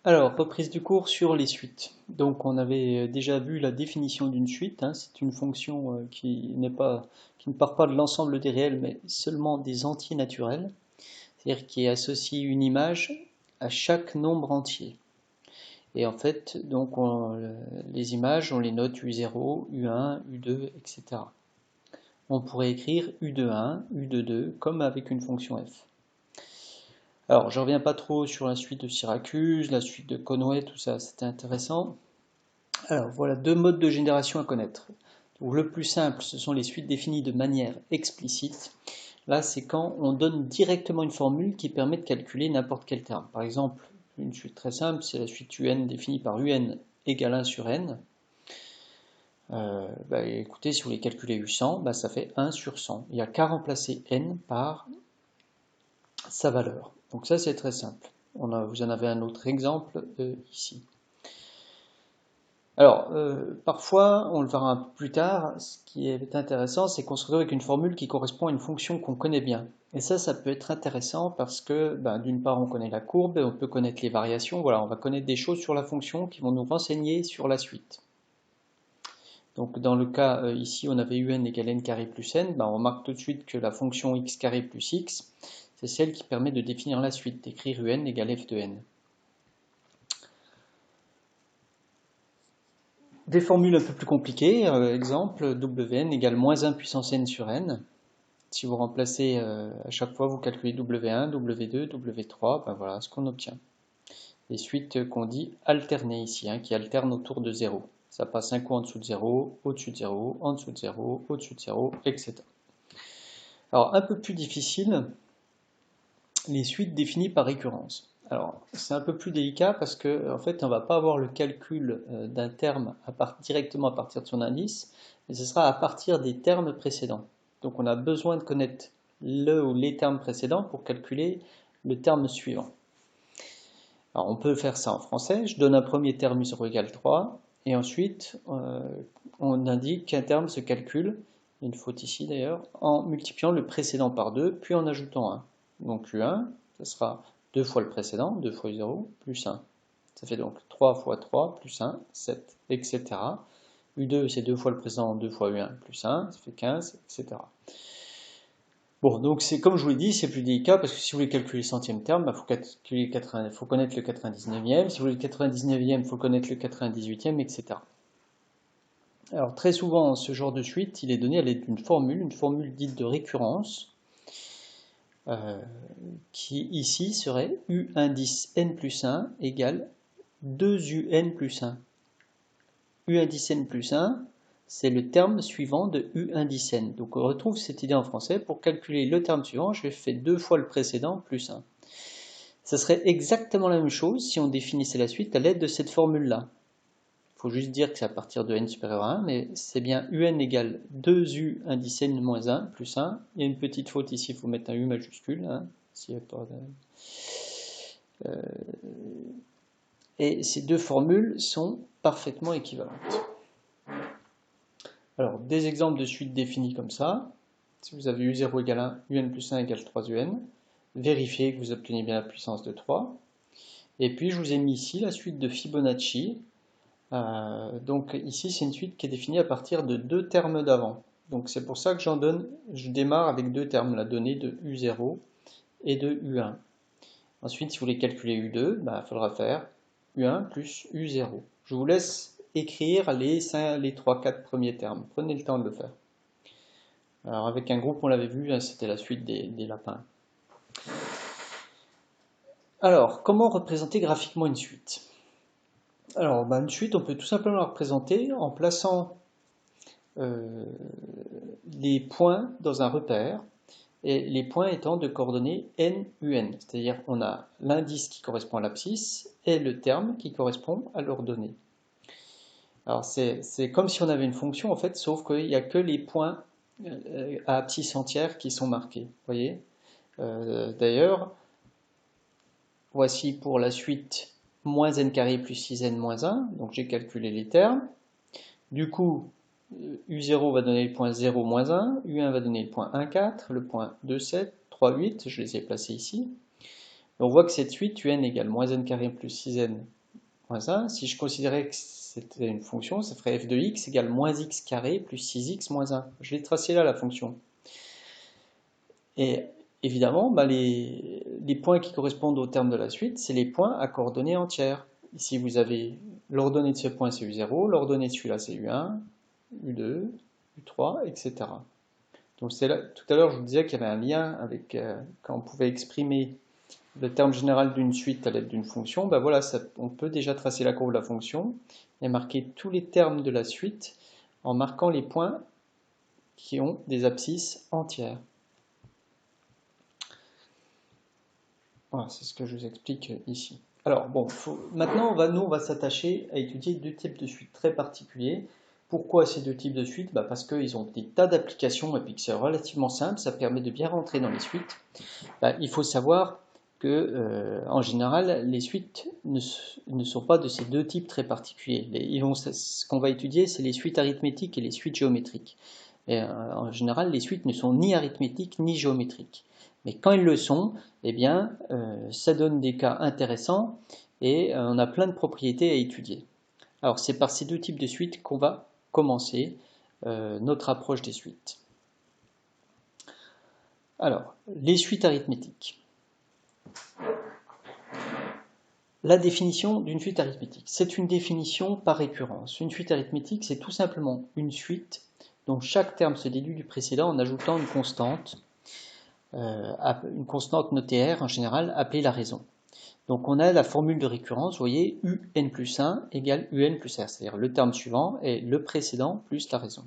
Alors, reprise du cours sur les suites. Donc, on avait déjà vu la définition d'une suite, hein. C'est une fonction qui ne part pas de l'ensemble des réels, mais seulement des entiers naturels, c'est-à-dire qui associe une image à chaque nombre entier. Et en fait, donc, les images, on les note U0, U1, U2, etc. On pourrait écrire U de 1, U de 2, comme avec une fonction f. Alors, je ne reviens pas trop sur la suite de Syracuse, la suite de Conway, tout ça, c'était intéressant. Alors, voilà deux modes de génération à connaître. Donc, le plus simple, ce sont les suites définies de manière explicite. Là, c'est quand on donne directement une formule qui permet de calculer n'importe quel terme. Par exemple, une suite très simple, c'est la suite UN définie par UN égale 1 sur N. Écoutez, si vous voulez calculer U100, ça fait 1 sur 100. Il n'y a qu'à remplacer N par sa valeur. Donc ça, c'est très simple. Vous en avez un autre exemple ici. Alors, parfois, on le verra un peu plus tard, ce qui est intéressant, c'est qu'on se retrouve avec une formule qui correspond à une fonction qu'on connaît bien. Et ça peut être intéressant parce que, d'une part, on connaît la courbe, et on peut connaître les variations, voilà, on va connaître des choses sur la fonction qui vont nous renseigner sur la suite. Donc, dans le cas ici, on avait un égale n carré plus n, on remarque tout de suite que la fonction x carré plus x, c'est celle qui permet de définir la suite, d'écrire un égale f de n. Des formules un peu plus compliquées, exemple, wn égale moins 1 puissance n sur n. Si vous remplacez à chaque fois, vous calculez w1, w2, w3, voilà ce qu'on obtient. Les suites qu'on dit alternées ici, qui alternent autour de 0. Ça passe un coup en dessous de 0, au-dessus de 0, en dessous de 0, au-dessus de 0, etc. Alors, un peu plus difficile, les suites définies par récurrence. Alors, c'est un peu plus délicat parce que, en fait, on ne va pas avoir le calcul d'un terme directement à partir de son indice, mais ce sera à partir des termes précédents. Donc, on a besoin de connaître le ou les termes précédents pour calculer le terme suivant. Alors, on peut faire ça en français. Je donne un premier terme U0 égale 3, et ensuite, on indique qu'un terme se calcule, il y a une faute ici d'ailleurs, en multipliant le précédent par 2, puis en ajoutant 1. Donc U1, ça sera 2 fois le précédent, 2 fois U0, plus 1. Ça fait donc 3 fois 3, plus 1, 7, etc. U2, c'est 2 fois le précédent, 2 fois U1, plus 1, ça fait 15, etc. Bon, donc c'est comme je vous l'ai dit, c'est plus délicat parce que si vous voulez calculer le centième terme, faut connaître le 99e. Si vous voulez le 99e, il faut connaître le 98e, etc. Alors très souvent, ce genre de suite, il est donné à l'aide d'une formule dite de récurrence, qui ici serait U indice n plus 1 égale 2UN plus 1. U indice n plus 1, c'est le terme suivant de U indice n. Donc on retrouve cette idée en français. Pour calculer le terme suivant, je vais faire 2 fois le précédent plus 1. Ça serait exactement la même chose si on définissait la suite à l'aide de cette formule-là. Il faut juste dire que c'est à partir de n supérieur à 1, mais c'est bien un égale 2u indice n moins 1 plus 1. Il y a une petite faute ici, il faut mettre un u majuscule. Et ces deux formules sont parfaitement équivalentes. Alors, des exemples de suites définies comme ça. Si vous avez u0 égale 1, un plus 1 égale 3un, vérifiez que vous obtenez bien la puissance de 3. Et puis, je vous ai mis ici la suite de Fibonacci. Donc ici, c'est une suite qui est définie à partir de deux termes d'avant. Donc c'est pour ça que je démarre avec deux termes, la donnée de U0 et de U1. Ensuite, si vous voulez calculer U2, il faudra faire U1 plus U0. Je vous laisse écrire les 3-4 premiers termes. Prenez le temps de le faire. Alors avec un groupe, on l'avait vu, c'était la suite des lapins. Alors, comment représenter graphiquement une suite? Alors, une suite, on peut tout simplement la représenter en plaçant les points dans un repère, et les points étant de coordonnées n, un, c'est-à-dire on a l'indice qui correspond à l'abscisse et le terme qui correspond à l'ordonnée. Alors c'est comme si on avait une fonction en fait, sauf qu'il n'y a que les points à abscisse entière qui sont marqués. Voyez. D'ailleurs, voici pour la suite moins n carré plus 6n moins 1, donc j'ai calculé les termes. Du coup, U0 va donner le point 0, moins 1, U1 va donner le point 1, 4, le point 2, 7, 3, 8, je les ai placés ici. Et on voit que cette suite, un égale moins n carré plus 6n moins 1, si je considérais que c'était une fonction, ça ferait f de x égale moins x carré plus 6x moins 1. Je l'ai tracé là, la fonction. Et évidemment, bah, les points qui correspondent au terme de la suite, c'est les points à coordonnées entières. Ici, vous avez l'ordonnée de ce point, c'est U0, l'ordonnée de celui-là, c'est U1, U2, U3, etc. Donc là, tout à l'heure, je vous disais qu'il y avait un lien avec quand on pouvait exprimer le terme général d'une suite à l'aide d'une fonction. Ben voilà, on peut déjà tracer la courbe de la fonction et marquer tous les termes de la suite en marquant les points qui ont des abscisses entières. Voilà, c'est ce que je vous explique ici. Alors bon, maintenant nous on va s'attacher à étudier deux types de suites très particuliers. Pourquoi ces deux types de suites? Parce qu'ils ont des tas d'applications et puis que c'est relativement simple, ça permet de bien rentrer dans les suites. Il faut savoir que, en général, les suites ne sont pas de ces deux types très particuliers. Ce qu'on va étudier, c'est les suites arithmétiques et les suites géométriques. Et, en général, les suites ne sont ni arithmétiques ni géométriques. Mais quand elles le sont, eh bien, ça donne des cas intéressants et on a plein de propriétés à étudier. Alors, c'est par ces deux types de suites qu'on va commencer notre approche des suites. Alors, les suites arithmétiques. La définition d'une suite arithmétique. C'est une définition par récurrence. Une suite arithmétique, c'est tout simplement une suite dont chaque terme se déduit du précédent en ajoutant une constante notée R en général, appelée la raison. Donc on a la formule de récurrence, vous voyez, un plus 1 égale un plus R, c'est-à-dire le terme suivant est le précédent plus la raison.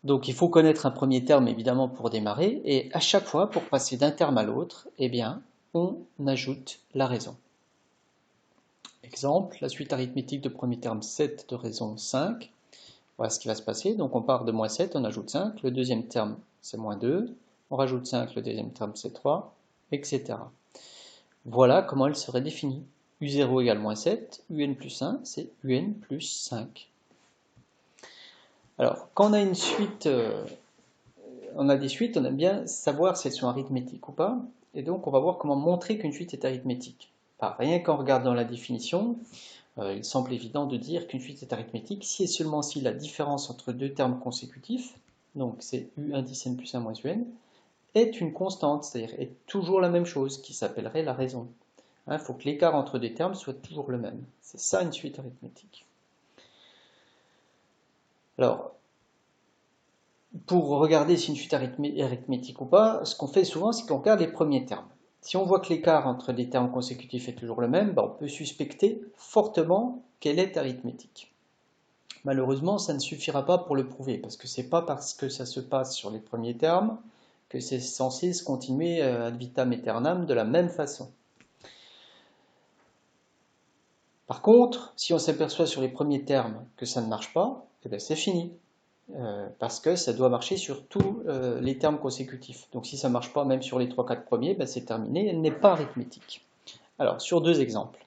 Donc il faut connaître un premier terme évidemment pour démarrer, et à chaque fois, pour passer d'un terme à l'autre, eh bien, on ajoute la raison. Exemple, la suite arithmétique de premier terme 7 de raison 5. Voilà ce qui va se passer. Donc on part de moins 7, on ajoute 5. Le deuxième terme, c'est moins 2. On rajoute 5, le deuxième terme, c'est 3, etc. Voilà comment elle serait définie. U0 égale moins 7, un plus 1, c'est un plus 5. Alors, quand on a une suite, on a des suites, on aime bien savoir si elles sont arithmétiques ou pas. Et donc, on va voir comment montrer qu'une suite est arithmétique. Rien qu'en regardant la définition, il semble évident de dire qu'une suite est arithmétique si et seulement si la différence entre deux termes consécutifs, donc c'est u indice n plus 1 moins un, est une constante, c'est-à-dire est toujours la même chose, qui s'appellerait la raison. Il faut que l'écart entre deux termes soit toujours le même. C'est ça une suite arithmétique. Alors, pour regarder si une suite est arithmétique ou pas, ce qu'on fait souvent, c'est qu'on regarde les premiers termes. Si on voit que l'écart entre des termes consécutifs est toujours le même, on peut suspecter fortement qu'elle est arithmétique. Malheureusement, ça ne suffira pas pour le prouver, parce que c'est pas parce que ça se passe sur les premiers termes que c'est censé se continuer ad vitam aeternam de la même façon. Par contre, si on s'aperçoit sur les premiers termes que ça ne marche pas, c'est fini. Parce que ça doit marcher sur tous les termes consécutifs. Donc si ça ne marche pas même sur les 3-4 premiers, c'est terminé, elle n'est pas arithmétique. Alors, sur deux exemples.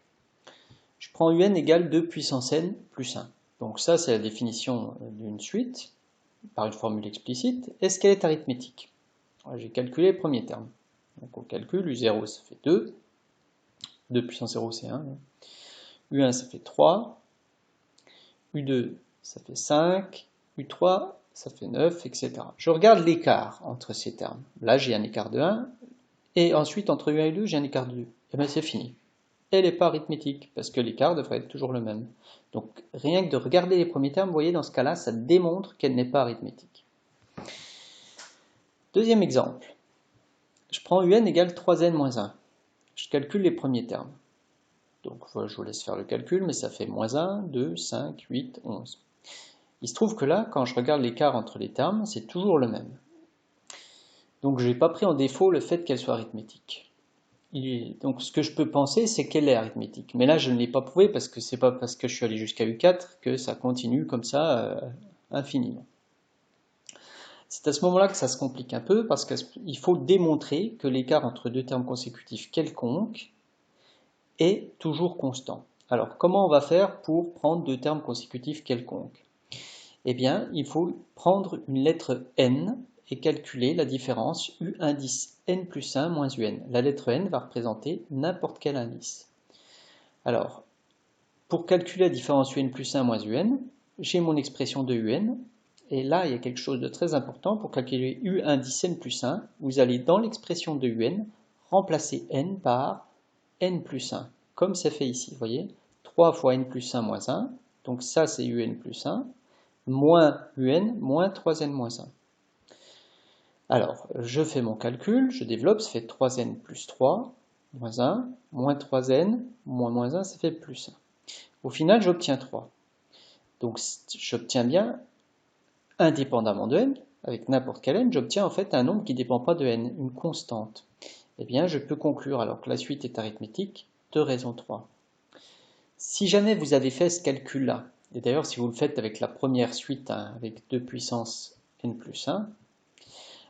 Je prends un égale 2 puissance n plus 1. Donc ça, c'est la définition d'une suite, par une formule explicite. Est-ce qu'elle est arithmétique? J'ai calculé le premier terme. Donc on calcule, U0 ça fait 2, 2 puissance 0 c'est 1, U1 ça fait 3, U2 ça fait 5, U3 ça fait 9, etc. Je regarde l'écart entre ces termes. Là j'ai un écart de 1, et ensuite entre U1 et 2 j'ai un écart de 2. Et bien c'est fini. Elle n'est pas arithmétique, parce que l'écart devrait être toujours le même. Donc rien que de regarder les premiers termes, vous voyez dans ce cas-là, ça démontre qu'elle n'est pas arithmétique. Deuxième exemple. Je prends un égale 3n moins 1. Je calcule les premiers termes. Donc je vous laisse faire le calcul, mais ça fait moins 1, 2, 5, 8, 11. Il se trouve que là, quand je regarde l'écart entre les termes, c'est toujours le même. Donc je n'ai pas pris en défaut le fait qu'elle soit arithmétique. Donc ce que je peux penser, c'est qu'elle est arithmétique. Mais là, je ne l'ai pas prouvé parce que c'est pas parce que je suis allé jusqu'à U4 que ça continue comme ça infiniment. C'est à ce moment-là que ça se complique un peu parce qu'il faut démontrer que l'écart entre deux termes consécutifs quelconques est toujours constant. Alors comment on va faire pour prendre deux termes consécutifs quelconques? Eh bien, il faut prendre une lettre n et calculer la différence U indice n plus 1 moins UN. La lettre n va représenter n'importe quel indice. Alors, pour calculer la différence UN plus 1 moins UN, j'ai mon expression de UN, et là, il y a quelque chose de très important. Pour calculer U indice n plus 1, vous allez dans l'expression de UN remplacer n par n plus 1, comme c'est fait ici, vous voyez, 3 fois n plus 1 moins 1, donc ça c'est UN plus 1, moins UN moins 3n moins 1. Alors, je fais mon calcul, je développe, ça fait 3n plus 3, moins 1, moins 3n, moins 1, ça fait plus 1. Au final, j'obtiens 3. Donc, j'obtiens bien, indépendamment de n, avec n'importe quel n, j'obtiens en fait un nombre qui ne dépend pas de n, une constante. Eh bien, je peux conclure, alors que la suite est arithmétique, de raison 3. Si jamais vous avez fait ce calcul-là, et d'ailleurs si vous le faites avec la première suite, hein, avec 2 puissance n plus 1,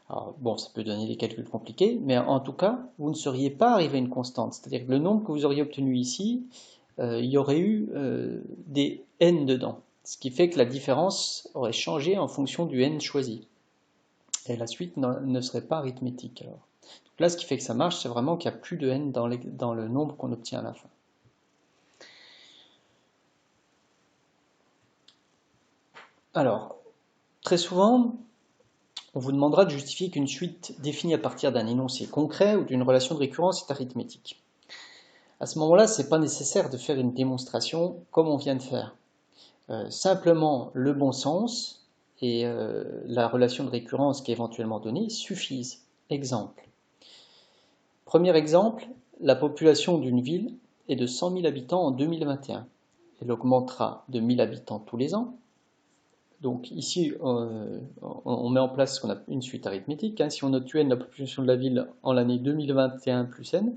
alors bon, ça peut donner des calculs compliqués, mais en tout cas, vous ne seriez pas arrivé à une constante. C'est-à-dire que le nombre que vous auriez obtenu ici, il y aurait eu des n dedans. Ce qui fait que la différence aurait changé en fonction du n choisi. Et la suite ne serait pas arithmétique. Alors. Donc là, ce qui fait que ça marche, c'est vraiment qu'il n'y a plus de n dans le nombre qu'on obtient à la fin. Alors, très souvent, on vous demandera de justifier qu'une suite définie à partir d'un énoncé concret ou d'une relation de récurrence est arithmétique. À ce moment-là, ce n'est pas nécessaire de faire une démonstration comme on vient de faire. Simplement, le bon sens et la relation de récurrence qui est éventuellement donnée suffisent. Exemple. Premier exemple, la population d'une ville est de 100 000 habitants en 2021. Elle augmentera de 1000 habitants tous les ans. Donc ici, on met en place ce qu'on appelle une suite arithmétique. Si on note UN, la population de la ville en l'année 2021 plus n,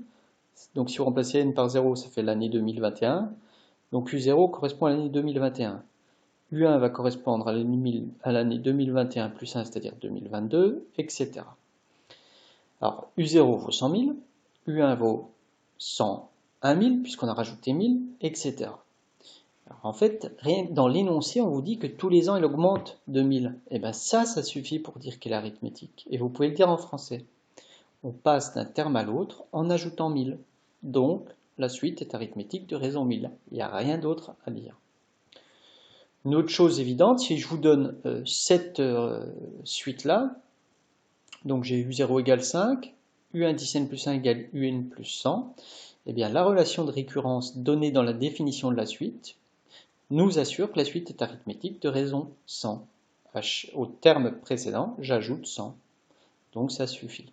donc si vous remplacez n par 0, ça fait l'année 2021. Donc U0 correspond à l'année 2021. U1 va correspondre à l'année 2021 plus 1, c'est-à-dire 2022, etc. Alors U0 vaut 100 000, U1 vaut 101 000, puisqu'on a rajouté 1000, etc. Alors, en fait, rien dans l'énoncé, on vous dit que tous les ans, elle augmente de 1000. Et bien ça suffit pour dire qu'elle est arithmétique. Et vous pouvez le dire en français. On passe d'un terme à l'autre en ajoutant 1000. Donc, la suite est arithmétique de raison 1000. Il n'y a rien d'autre à dire. Une autre chose évidente, si je vous donne cette suite-là, donc j'ai U0 égale 5, U indice n plus 1 égale UN plus 100, eh bien la relation de récurrence donnée dans la définition de la suite nous assure que la suite est arithmétique de raison 100. Au terme précédent, j'ajoute 100. Donc ça suffit.